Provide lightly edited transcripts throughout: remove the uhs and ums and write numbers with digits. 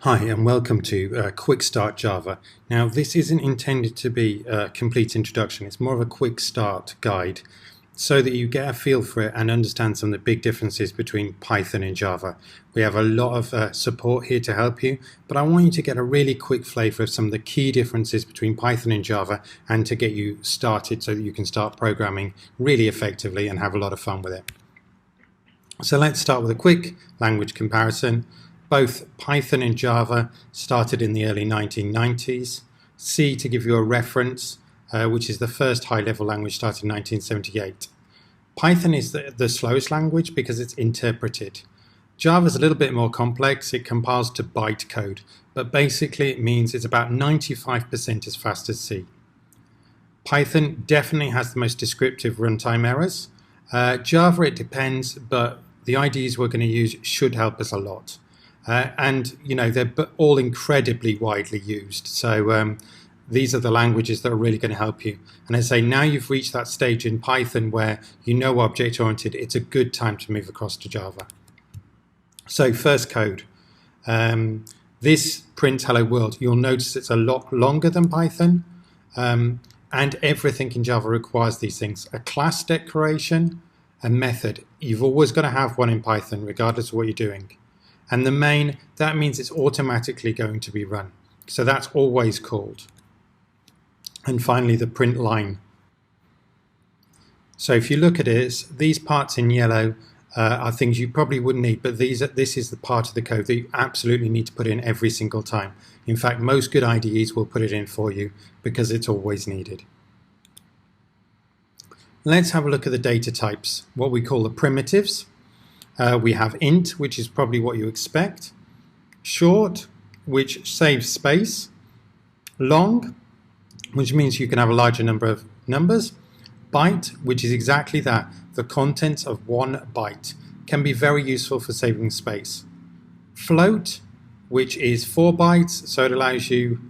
Hi and welcome to Quick Start Java. Now this isn't intended to be a complete introduction, it's more of a quick start guide so that you get a feel for it and understand some of the big differences between Python and Java. We have a lot of support here to help you, but I want you to get a really quick flavour of some of the key differences between Python and Java and to get you started so that you can start programming really effectively and have a lot of fun with it. So let's start with a quick language comparison. Both Python and Java started in the early 1990s. C, to give you a reference, which is the first high-level language, started in 1978. Python is the slowest language because it's interpreted. Java is a little bit more complex. It compiles to bytecode, but basically it means it's about 95% as fast as C. Python definitely has the most descriptive runtime errors. Java, it depends, but the IDEs we're going to use should help us a lot. And you know, they're all incredibly widely used, so these are the languages that are really going to help you. And I say, now you've reached that stage in Python where you know object-oriented, it's a good time to move across to Java. So first code, this prints hello world. You'll notice it's a lot longer than Python, and everything in Java requires these things: a class declaration, a method. You've always got to have one in Python regardless of what you're doing. And the main, that means it's automatically going to be run. So that's always called. And finally, the print line. So if you look at it, these parts in yellow are things you probably wouldn't need, but this is the part of the code that you absolutely need to put in every single time. In fact, most good IDEs will put it in for you because it's always needed. Let's have a look at the data types, what we call the primitives. We have int, which is probably what you expect, short, which saves space, long, which means you can have a larger number of numbers, byte, which is exactly that, the contents of 1 byte, can be very useful for saving space, float, which is 4 bytes, so it allows you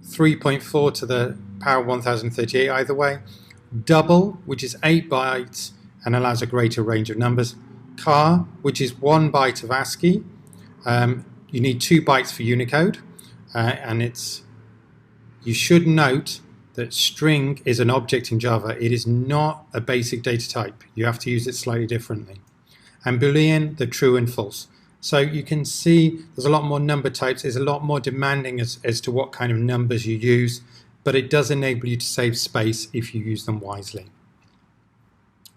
3.4 to the power 1038 either way, double, which is 8 bytes and allows a greater range of numbers, char, which is 1 byte of ASCII. You need 2 bytes for Unicode, and you should note that string is an object in Java. It is not a basic data type. You have to use it slightly differently. And Boolean, the true and false. So you can see there's a lot more number types. It's a lot more demanding as to what kind of numbers you use, but it does enable you to save space if you use them wisely.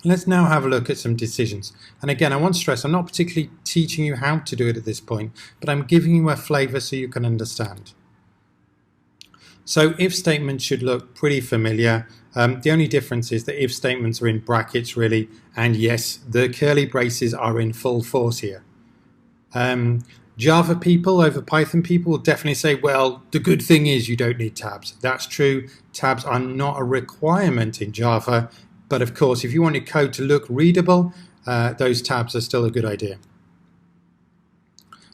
Let's now have a look at some decisions. And again, I want to stress, I'm not particularly teaching you how to do it at this point, but I'm giving you a flavor so you can understand. So if statements should look pretty familiar. The only difference is that if statements are in brackets really, and yes, the curly braces are in full force here. Java people over Python people will definitely say, well, the good thing is you don't need tabs. That's true. Tabs are not a requirement in Java. But of course, if you want your code to look readable, those tabs are still a good idea.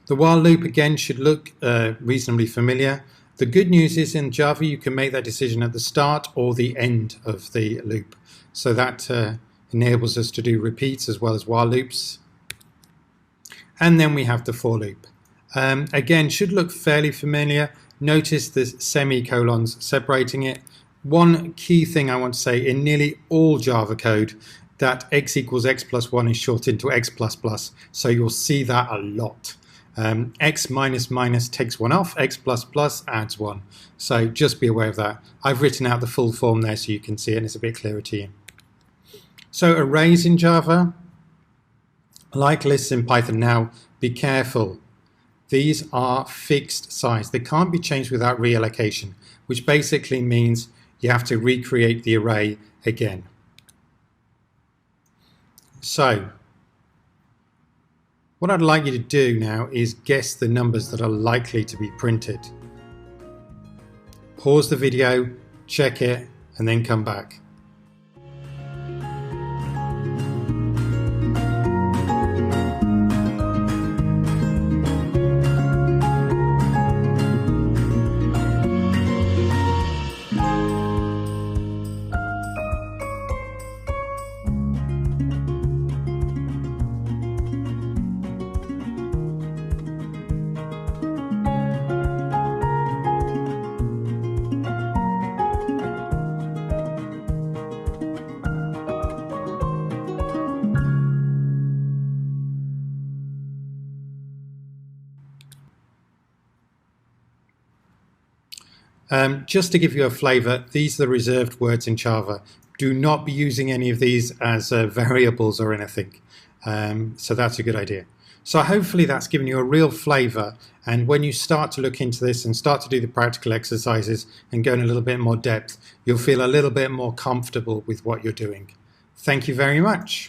The while loop again should look reasonably familiar. The good news is in Java you can make that decision at the start or the end of the loop. So that enables us to do repeats as well as while loops. And then we have the for loop. Again, should look fairly familiar. Notice the semicolons separating it. One key thing I want to say, in nearly all Java code, that x equals x plus 1 is shortened to x plus plus, so you'll see that a lot. X minus minus takes 1 off, x plus plus adds 1. So just be aware of that. I've written out the full form there so you can see it and it's a bit clearer to you. So arrays in Java, like lists in Python. Now, be careful. These are fixed size. They can't be changed without reallocation, which basically means you have to recreate the array again. So, what I'd like you to do now is guess the numbers that are likely to be printed. Pause the video, check it, and then come back. Just to give you a flavor, these are the reserved words in Java. Do not be using any of these as variables or anything. So that's a good idea. So hopefully that's given you a real flavor, and when you start to look into this and start to do the practical exercises and go in a little bit more depth, you'll feel a little bit more comfortable with what you're doing. Thank you very much.